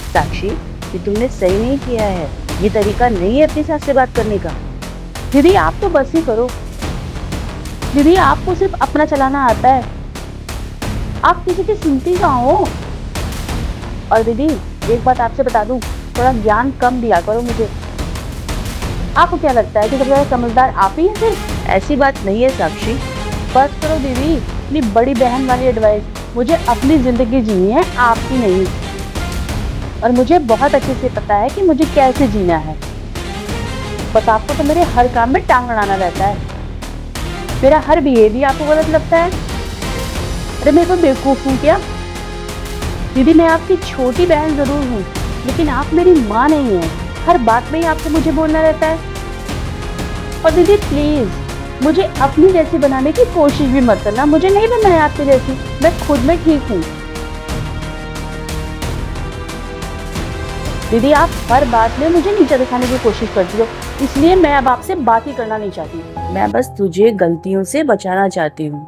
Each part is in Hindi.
साक्षी, ये तुमने सही नहीं किया है। ये तरीका नहीं है अपनी सास से बात करने का। दीदी आप तो बस ही करो। दीदी आपको सिर्फ अपना चलाना आता है, आप किसी की सुनती कहाँ हो। और दीदी एक बात आपसे बता दूं, थोड़ा ज्ञान कम दिया करो मुझे। आपको क्या लगता है कि सबसे ज्यादा समझदार आप ही हैं सिर्फ? ऐसी बात नहीं है साक्षी। बस करो दीदी, अपनी बड़ी बहन वाली एडवाइस। मुझे अपनी जिंदगी जीनी है, आपकी नहीं। और मुझे बहुत अच्छे से पता है कि मुझे कैसे जीना है। बस आपको तो मेरे हर काम में टांग अड़ाना रहता है। मेरा हर बिहेवियर आपको गलत लगता है। अरे मैं कोई बेवकूफ हूँ क्या? दीदी मैं आपकी छोटी बहन जरूर हूँ, लेकिन आप मेरी माँ नहीं है। हर बात में ही आपको मुझे बोलना रहता है। और दीदी प्लीज मुझे अपनी जैसी बनाने की कोशिश भी मत करना। मुझे नहीं बनना है आपकी जैसी, मैं खुद में ठीक हूँ। दीदी आप हर बात में मुझे नीचा दिखाने की कोशिश करती हो, इसलिए मैं अब आपसे बात ही करना नहीं चाहती। मैं बस तुझे गलतियों से बचाना चाहती हूँ,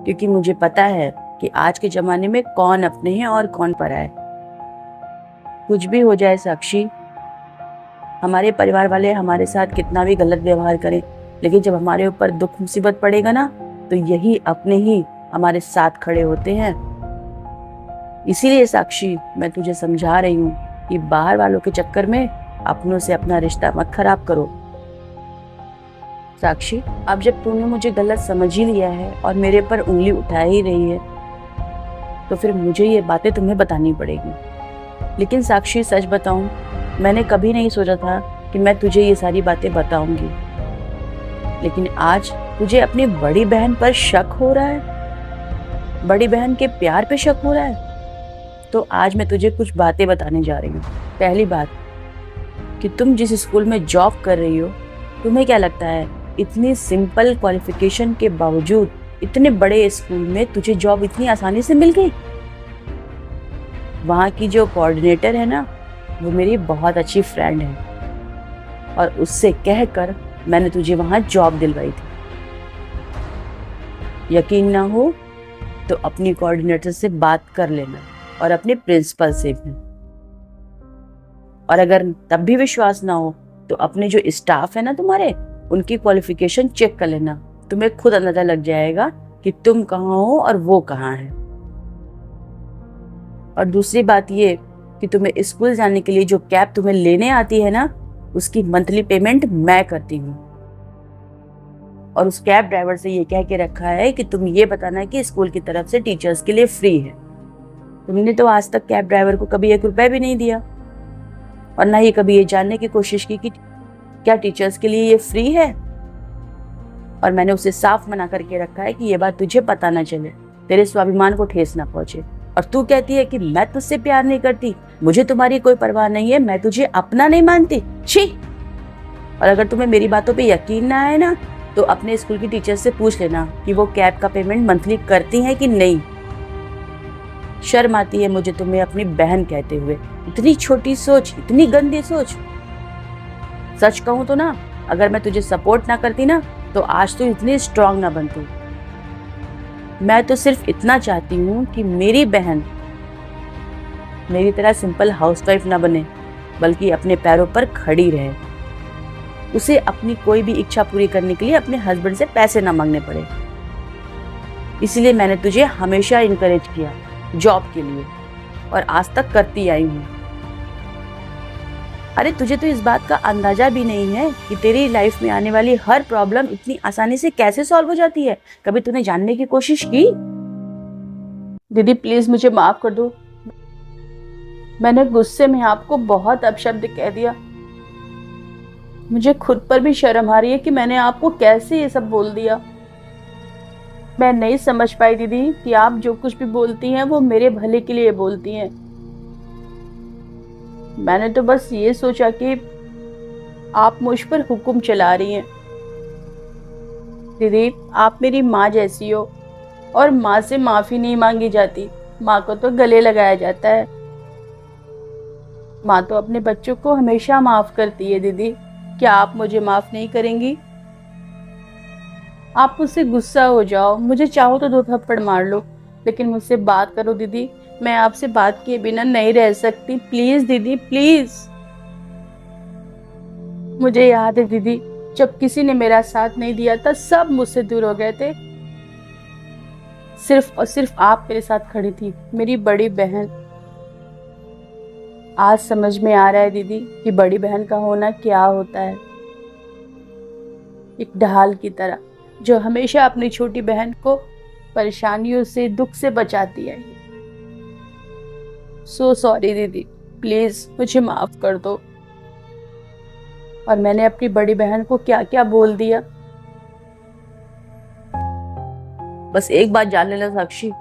क्योंकि मुझे पता है कि आज के जमाने में कौन अपने हैं और कौन पराए। कुछ भी हो जाए साक्षी, हमारे परिवार वाले हमारे साथ कितना भी गलत व्यवहार करें, लेकिन जब हमारे ऊपर दुख मुसीबत पड़ेगा ना, तो यही अपने ही हमारे साथ खड़े होते हैं। इसीलिए साक्षी मैं तुझे समझा रही हूँ कि बाहर वालों के चक्कर में अपनों से अपना रिश्ता मत खराब करो। साक्षी अब जब तूने मुझे गलत समझ ही लिया है और मेरे पर उंगली उठा ही रही है, तो फिर मुझे ये बातें तुम्हें बतानी पड़ेगी। लेकिन साक्षी सच बताऊं, मैंने कभी नहीं सोचा था कि मैं तुझे ये सारी बातें बताऊंगी। लेकिन आज तुझे अपनी बड़ी बहन पर शक हो रहा है, बड़ी बहन के प्यार पे शक हो रहा है। तो आज मैं तुझे कुछ बातें बताने जा रही हूँ। पहली बात कि तुम जिस स्कूल में जॉब कर रही हो, तुम्हें क्या लगता है इतनी सिंपल क्वालिफिकेशन के बावजूद इतने बड़े स्कूल में तुझे जॉब इतनी आसानी से मिल गई? वहाँ की जो कोऑर्डिनेटर है ना, वो मेरी बहुत अच्छी फ्रेंड है, और उससे कहकर मैंने तुझे वहाँ जॉब दिलवाई थी। यकीन ना हो तो अपनी कोऑर्डिनेटर से बात कर लेना, और अपने प्रिंसिपल से भी। और अगर तब भी विश्वास ना हो तो अपने जो स्टाफ है ना तुम्हारे, उनकी क्वालिफिकेशन चेक कर लेना। तुम्हें खुद अंदाजा लग जाएगा कि तुम कहाँ हो और वो कहाँ है। और दूसरी बात ये कि तुम्हें स्कूल जाने के लिए जो कैब तुम्हें लेने आती है ना, उसकी मंथली पेमेंट मैं करती हूँ। और उस कैब ड्राइवर से ये कह के रखा है कि तुम ये बताना कि स्कूल की तरफ से टीचर्स के लिए फ्री है। तुमने तो आज तक कैब ड्राइवर को कभी 1 रुपया भी नहीं दिया, और ना ही कभी ये जानने की कोशिश की कि क्या टीचर्स के लिए ये फ्री है। और मैंने उसे साफ मना करके रखा है कि ये बात तुझे पता ना चले, तेरे स्वाभिमान को ठेस ना पहुंचे। और तू कहती है कि मैं तुझसे प्यार नहीं करती, मुझे तुम्हारी कोई परवाह नहीं है, मैं तुझे अपना नहीं मानती। छी! और अगर तुम्हें मेरी बातों पे यकीन ना आए ना, तो अपने स्कूल की टीचर से पूछ लेना कि वो कैब का पेमेंट मंथली करती हैं कि नहीं। शर्म आती है मुझे तुम्हें अपनी बहन कहते हुए। इतनी छोटी सोच, इतनी गंदी सोच। सच कहूं तो ना, अगर मैं तुझे सपोर्ट ना करती ना, तो आज तो इतनी स्ट्रांग ना बनती। मैं तो सिर्फ इतना चाहती हूँ कि मेरी बहन मेरी तरह सिंपल हाउसवाइफ ना बने, बल्कि अपने पैरों पर खड़ी रहे। उसे अपनी कोई भी इच्छा पूरी करने के लिए अपने हस्बैंड से पैसे ना मांगने पड़े। इसलिए मैंने तुझे हमेशा इनकरेज किया जॉब के लिए, और आज तक करती आई हूँ। अरे तुझे तो इस बात का अंदाजा भी नहीं है कि तेरी लाइफ में आने वाली हर प्रॉब्लम इतनी आसानी से कैसे सॉल्व हो जाती है। कभी तूने जानने की कोशिश की? दीदी प्लीज मुझे माफ कर दो, मैंने गुस्से में आपको बहुत अपशब्द कह दिया। मुझे खुद पर भी शर्म आ रही है कि मैंने आपको कैसे ये सब बोल दिया। मैं नहीं समझ पाई दीदी कि आप जो कुछ भी बोलती हैं वो मेरे भले के लिए बोलती हैं। मैंने तो बस ये सोचा कि आप मुझ पर हुक्म चला रही हैं। दीदी आप मेरी माँ जैसी हो, और माँ से माफी नहीं मांगी जाती, माँ को तो गले लगाया जाता है। माँ तो अपने बच्चों को हमेशा माफ करती है। दीदी क्या आप मुझे माफ नहीं करेंगी? आप मुझसे गुस्सा हो जाओ, मुझे चाहो तो 2 थप्पड़ मार लो, लेकिन मुझसे बात करो दीदी, मैं आपसे बात किए बिना नहीं रह सकती, प्लीज दीदी प्लीज। मुझे याद है दीदी, जब किसी ने मेरा साथ नहीं दिया था सब मुझसे दूर हो गए थे, सिर्फ और सिर्फ आप मेरे साथ खड़ी थी, मेरी बड़ी बहन। आज समझ में आ रहा है दीदी कि बड़ी बहन का होना क्या होता है। एक ढाल की तरह जो हमेशा अपनी छोटी बहन को परेशानियों से, दुख से बचाती है। सो सॉरी दीदी, प्लीज मुझे माफ कर दो। और मैंने अपनी बड़ी बहन को क्या क्या बोल दिया। बस एक बात जान लेना साक्षी,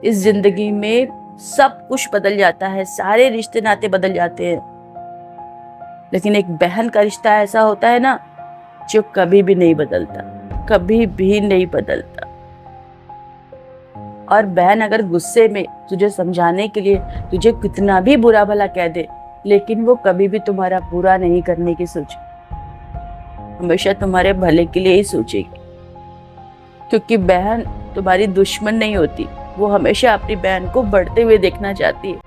इस जिंदगी में सब कुछ बदल जाता है, सारे रिश्ते नाते बदल जाते हैं, लेकिन एक बहन का रिश्ता ऐसा होता है ना जो कभी भी नहीं बदलता, कभी भी नहीं बदलता। और बहन अगर गुस्से में तुझे समझाने के लिए तुझे कितना भी बुरा भला कह दे, लेकिन वो कभी भी तुम्हारा बुरा नहीं करने की सोचे, हमेशा तुम्हारे भले के लिए ही सोचेगी। क्योंकि बहन तुम्हारी दुश्मन नहीं होती, वो हमेशा अपनी बहन को बढ़ते हुए देखना चाहती है।